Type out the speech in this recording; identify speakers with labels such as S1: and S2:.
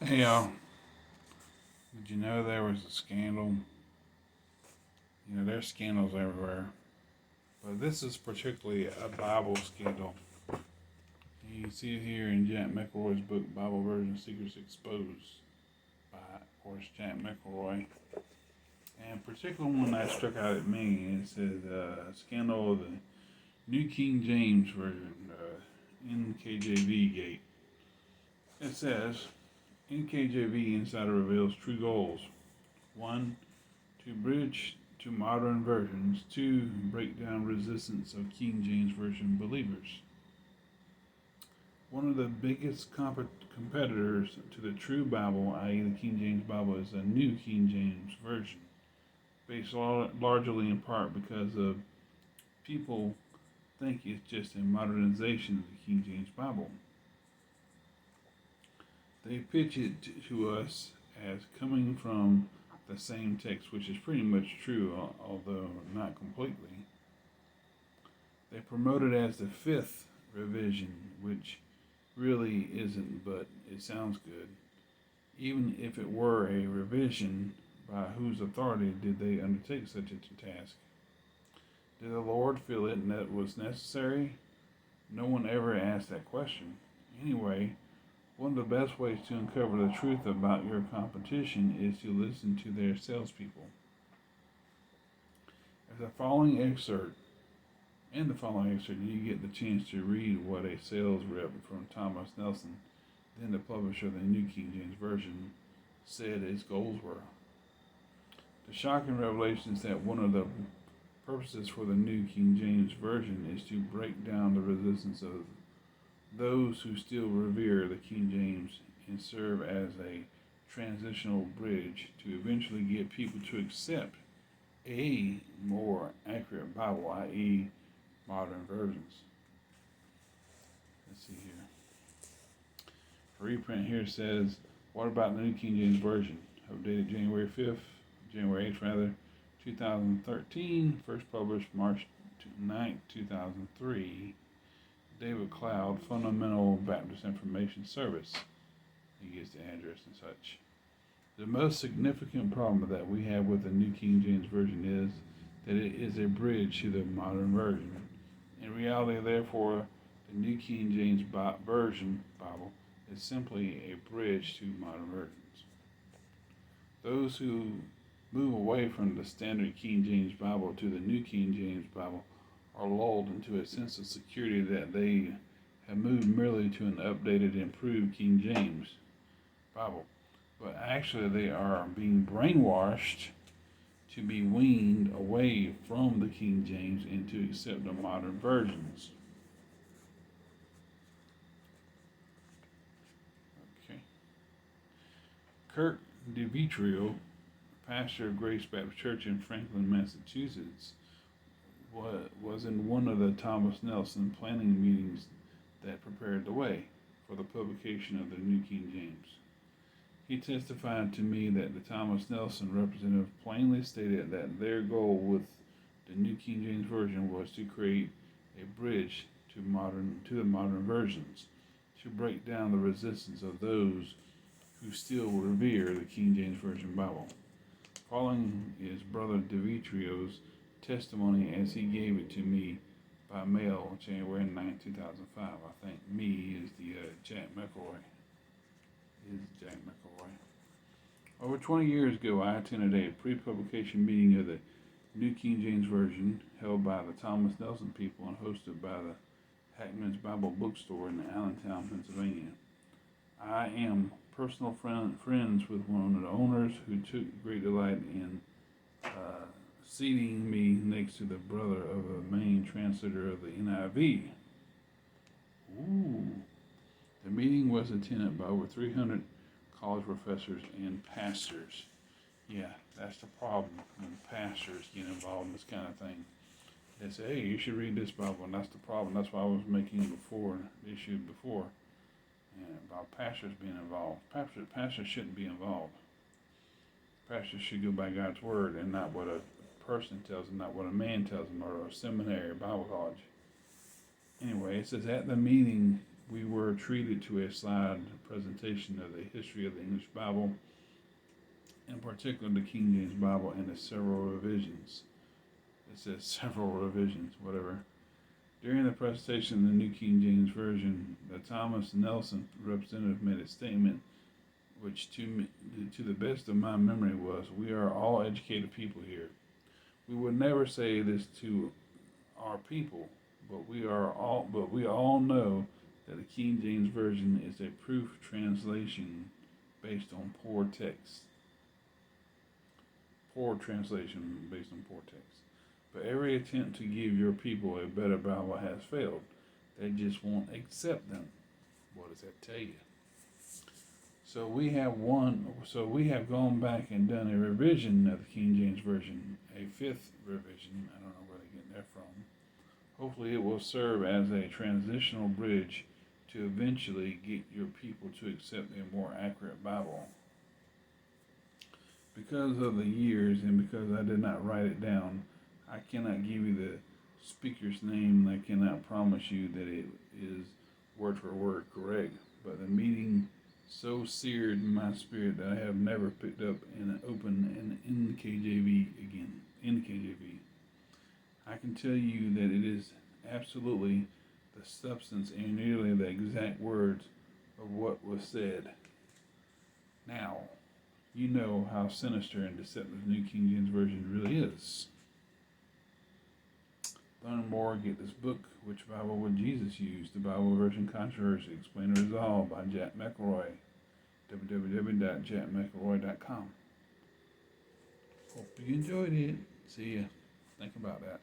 S1: Hey, did you know there was a scandal? There's scandals everywhere, but this is particularly a Bible scandal. You can see it here in Jack McElroy's book, Bible Version Secrets Exposed, by, of course, Jack McElroy. And particularly one that struck out at me, it said, Scandal of the New King James Version, NKJV Gate. It says, NKJV Insider reveals true goals. 1. To bridge to modern versions. 2. Break down resistance of King James Version believers. One of the biggest competitors to the true Bible, i.e., the King James Bible, is the New King James Version, based largely in part because of people think it's just a modernization of the King James Bible. They pitch it to us as coming from the same text, which is pretty much true, although not completely. They promote it as the fifth revision, which really isn't, but it sounds good. Even if it were a revision, by whose authority did they undertake such a task? Did the Lord feel it and that was necessary? No one ever asked that question. Anyway, one of the best ways to uncover the truth about your competition is to listen to their salespeople. In the following excerpt, you get the chance to read what a sales rep from Thomas Nelson, then the publisher of the New King James Version, said his goals were. The shocking revelation is that one of the purposes for the New King James Version is to break down the resistance of those who still revere the King James and serve as a transitional bridge to eventually get people to accept a more accurate Bible, i.e., modern versions. Let's see here. A reprint here says, what about the New King James Version? Updated January 8th, 2013, first published March 9th, 2003. David Cloud, Fundamental Baptist Information Service. He gives the address and such. The most significant problem that we have with the New King James Version is that it is a bridge to the modern version. In reality, therefore, the New King James Version Bible is simply a bridge to modern versions. Those who move away from the standard King James Bible to the New King James Bible are lulled into a sense of security that they have moved merely to an updated, improved King James Bible. But actually, they are being brainwashed to be weaned away from the King James and to accept the modern versions. Okay. Kirk DeVitrio, pastor of Grace Baptist Church in Franklin, Massachusetts, was in one of the Thomas Nelson planning meetings that prepared the way for the publication of the New King James. He testified to me that the Thomas Nelson representative plainly stated that their goal with the New King James Version was to create a bridge to the modern versions, to break down the resistance of those who still revere the King James Version Bible. Following is Brother DeVitrio's testimony as he gave it to me by mail January 9, 2005. I think me is the Jack McElroy. Over 20 years ago, I attended a pre-publication meeting of the New King James Version held by the Thomas Nelson people and hosted by the Hackman's Bible Bookstore in Allentown, Pennsylvania. I am personal friends with one of the owners who took great delight in seating me next to the brother of a main translator of the NIV. Ooh. The meeting was attended by over 300 college professors and pastors. Yeah, that's the problem when pastors get involved in this kind of thing. They say, hey, you should read this Bible, and that's the problem. That's why I was making the issue before, about pastors being involved. Pastors shouldn't be involved. Pastors should go by God's word and not what a person tells them, not what a man tells them, or a seminary or Bible college. Anyway, it says at the meeting, we were treated to a slide presentation of the history of the English Bible, in particular the King James Bible and its several revisions. It says several revisions, whatever. During the presentation of the New King James Version, the Thomas Nelson representative made a statement which to the best of my memory was, "We are all educated people here. We would never say this to our people, but we all know that the King James Version is a proof translation based on poor text. Poor translation based on poor text. But every attempt to give your people a better Bible has failed. They just won't accept them." What does that tell you? So we have gone back and done a revision of the King James Version, a fifth revision. I don't know where they're getting that from. Hopefully it will serve as a transitional bridge to eventually get your people to accept a more accurate Bible. Because of the years and because I did not write it down, I cannot give you the speaker's name, and I cannot promise you that it is word for word correct. But the meeting so seared my spirit that I have never picked up and opened an NKJV again. NKJV. I can tell you that it is absolutely the substance and nearly the exact words of what was said. Now, you know how sinister and deceptive New King James Version really is. Learn more, get this book, Which Bible Would Jesus Use? The Bible Version Controversy, Explain and Resolve by McElroy, www.jackmcelroy.com. Hope you enjoyed it. See ya. Think about that.